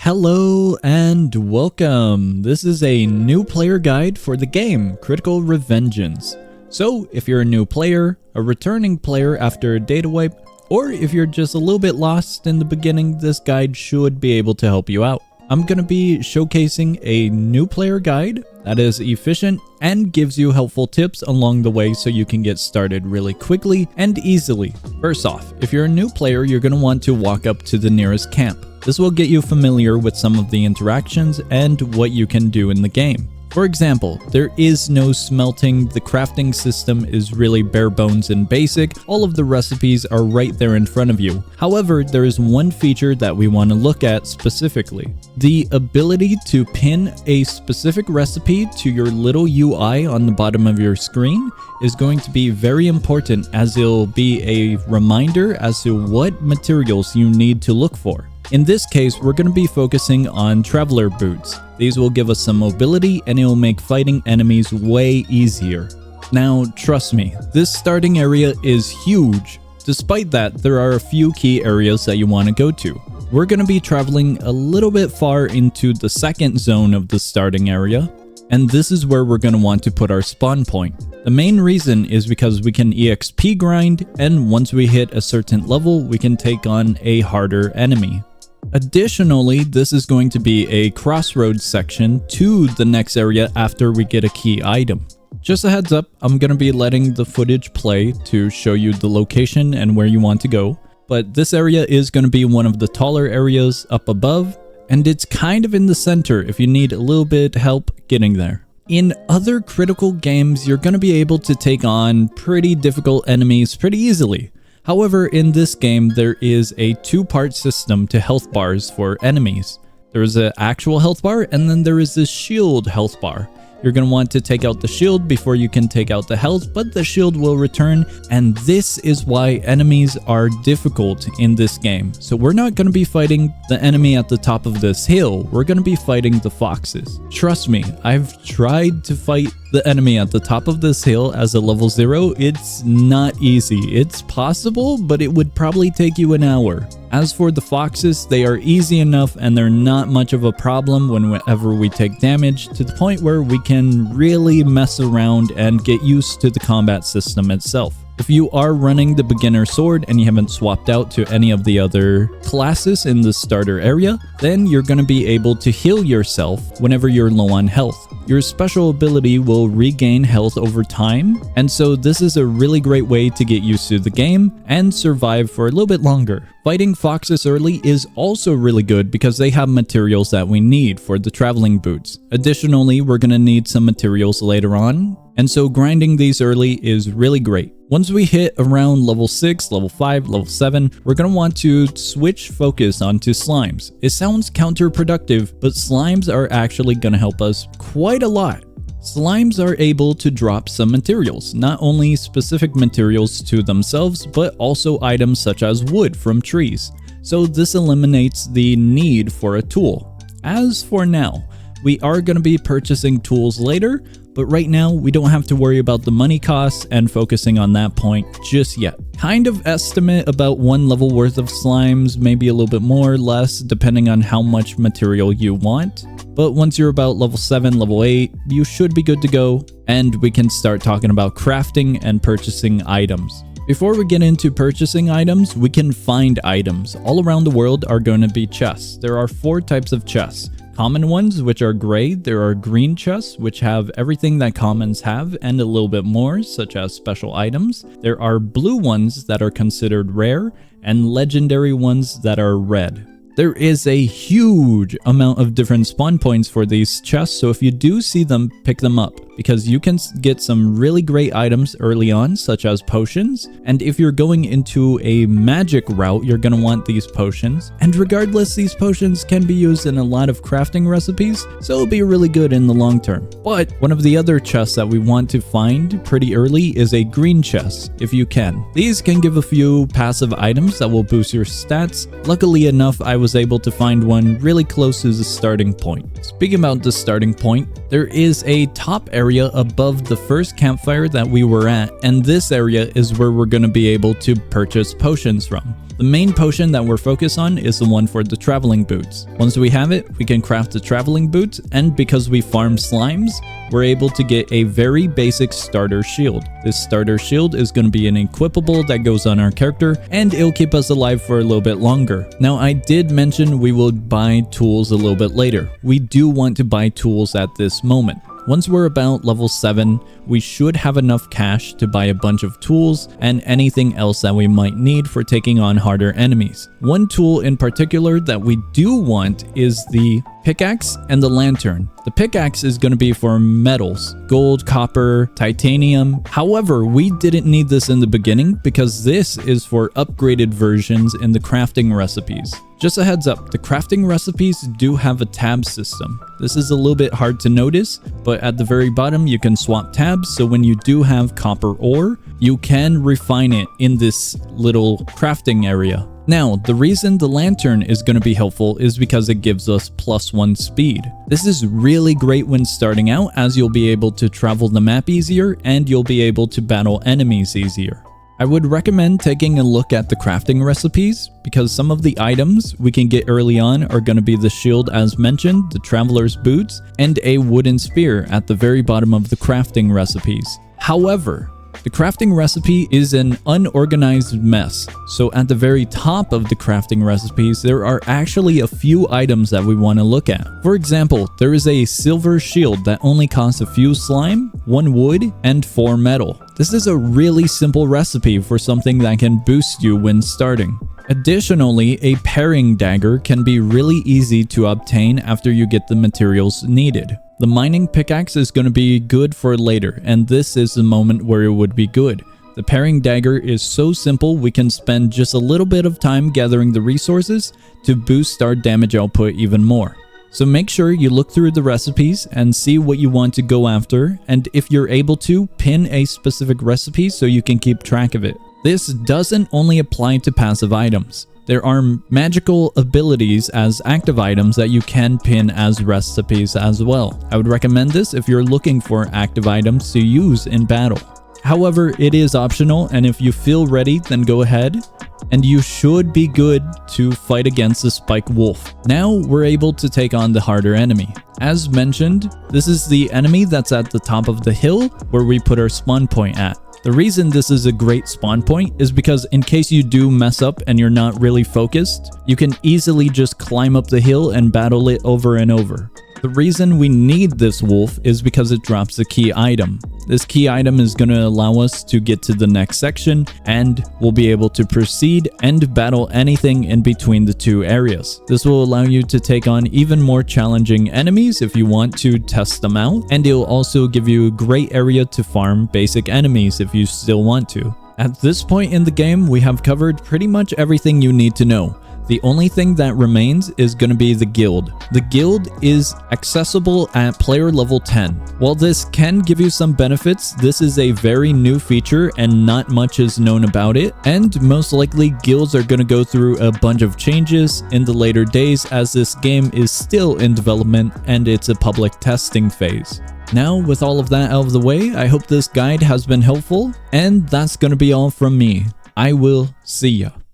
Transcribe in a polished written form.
Hello and welcome. This is a new player guide for the game Critical Revengeance. So if you're a new player, a returning player after a data wipe, or if you're just a little bit lost in the beginning, this guide should be able to help you out. I'm going to be showcasing a new player guide that is efficient and gives you helpful tips along the way so you can get started really quickly and easily. First off, if you're a new player, you're going to want to walk up to the nearest camp. This will get you familiar with some of the interactions and what you can do in the game. For example, there is no smelting, the crafting system is really bare bones and basic, all of the recipes are right there in front of you. However, there is one feature that we want to look at specifically. The ability to pin a specific recipe to your little UI on the bottom of your screen is going to be very important, as it'll be a reminder as to what materials you need to look for. In this case, we're going to be focusing on traveler boots. These will give us some mobility and it will make fighting enemies way easier. Now, trust me, this starting area is huge. Despite that, there are a few key areas that you want to go to. We're going to be traveling a little bit far into the second zone of the starting area, and this is where we're going to want to put our spawn point. The main reason is because we can EXP grind, and once we hit a certain level, we can take on a harder enemy. Additionally, this is going to be a crossroads section to the next area after we get a key item. Just a heads up, I'm going to be letting the footage play to show you the location and where you want to go, but this area is going to be one of the taller areas up above, and it's kind of in the center if you need a little bit help getting there. In other critical games, you're going to be able to take on pretty difficult enemies pretty easily. However, in this game, there is a two-part system to health bars for enemies. There is an actual health bar, and then there is this shield health bar. You're going to want to take out the shield before you can take out the health, but the shield will return, and this is why enemies are difficult in this game. So we're not going to be fighting the enemy at the top of this hill, we're going to be fighting the foxes. Trust me, I've tried to fight the enemy at the top of this hill as a level 0. It's not easy. It's possible, but it would probably take you an hour. As for the foxes, they are easy enough and they're not much of a problem whenever we take damage, to the point where we can really mess around and get used to the combat system itself. If you are running the beginner sword and you haven't swapped out to any of the other classes in the starter area, then you're going to be able to heal yourself whenever you're low on health. Your special ability will regain health over time, and so this is a really great way to get used to the game and survive for a little bit longer. Fighting foxes early is also really good because they have materials that we need for the traveling boots. Additionally, we're going to need some materials later on, and so grinding these early is really great. Once we hit around level 6, level 5, level 7, we're going to want to switch focus onto slimes. It sounds counterproductive, but slimes are actually going to help us quite a lot. Slimes are able to drop some materials, not only specific materials to themselves, but also items such as wood from trees. So this eliminates the need for a tool. As for now, we are going to be purchasing tools later, but right now we don't have to worry about the money costs and focusing on that point just yet. Kind of estimate about 1 level worth of slimes, maybe a little bit more or less depending on how much material you want. But once you're about level 7, level 8, you should be good to go, and we can start talking about crafting and purchasing items. Before we get into purchasing items, we can find items. All around the world are going to be chests. There are 4 types of chests. Common ones, which are gray. There are green chests, which have everything that commons have and a little bit more, such as special items. There are blue ones that are considered rare, and legendary ones that are red. There is a huge amount of different spawn points for these chests, so if you do see them, pick them up, because you can get some really great items early on, such as potions, and if you're going into a magic route, you're going to want these potions, and regardless, these potions can be used in a lot of crafting recipes, so it'll be really good in the long term. But one of the other chests that we want to find pretty early is a green chest, if you can. These can give a few passive items that will boost your stats. Luckily enough, I was able to find one really close to the starting point. Speaking about the starting point, there is a top area above the first campfire that we were at, and this area is where we're going to be able to purchase potions from. The main potion that we're focused on is the one for the traveling boots. Once we have it, we can craft the traveling boots, and because we farm slimes, we're able to get a very basic starter shield. This starter shield is going to be an equipable that goes on our character, and it'll keep us alive for a little bit longer. Now, I did mention we will buy tools a little bit later. We do want to buy tools at this moment. Once we're about level 7, we should have enough cash to buy a bunch of tools and anything else that we might need for taking on harder enemies. One tool in particular that we do want is the pickaxe and the lantern. The pickaxe is going to be for metals, gold, copper, titanium. However, we didn't need this in the beginning because this is for upgraded versions in the crafting recipes. Just a heads up, the crafting recipes do have a tab system. This is a little bit hard to notice, but at the very bottom you can swap tabs, so when you do have copper ore, you can refine it in this little crafting area. Now, the reason the lantern is going to be helpful is because it gives us +1 speed. This is really great when starting out, as you'll be able to travel the map easier and you'll be able to battle enemies easier. I would recommend taking a look at the crafting recipes because some of the items we can get early on are going to be the shield as mentioned, the traveler's boots, and a wooden spear at the very bottom of the crafting recipes. However, the crafting recipe is an unorganized mess, so at the very top of the crafting recipes, there are actually a few items that we want to look at. For example, there is a silver shield that only costs a few slime, 1 wood, and 4 metal. This is a really simple recipe for something that can boost you when starting. Additionally, a paring dagger can be really easy to obtain after you get the materials needed. The mining pickaxe is going to be good for later, and this is the moment where it would be good. The paring dagger is so simple we can spend just a little bit of time gathering the resources to boost our damage output even more. So make sure you look through the recipes and see what you want to go after, and if you're able to, pin a specific recipe so you can keep track of it. This doesn't only apply to passive items. There are magical abilities as active items that you can pin as recipes as well. I would recommend this if you're looking for active items to use in battle. However, it is optional, and if you feel ready, then go ahead. And you should be good to fight against the Spike Wolf. Now we're able to take on the harder enemy. As mentioned, this is the enemy that's at the top of the hill where we put our spawn point at. The reason this is a great spawn point is because in case you do mess up and you're not really focused, you can easily just climb up the hill and battle it over and over. The reason we need this wolf is because it drops a key item. This key item is going to allow us to get to the next section, and we'll be able to proceed and battle anything in between the two areas. This will allow you to take on even more challenging enemies if you want to test them out, and it will also give you a great area to farm basic enemies if you still want to. At this point in the game, we have covered pretty much everything you need to know. The only thing that remains is going to be the guild. The guild is accessible at player level 10. While this can give you some benefits, this is a very new feature and not much is known about it. And most likely guilds are going to go through a bunch of changes in the later days as this game is still in development and it's a public testing phase. Now, with all of that out of the way, I hope this guide has been helpful, and that's going to be all from me. I will see ya.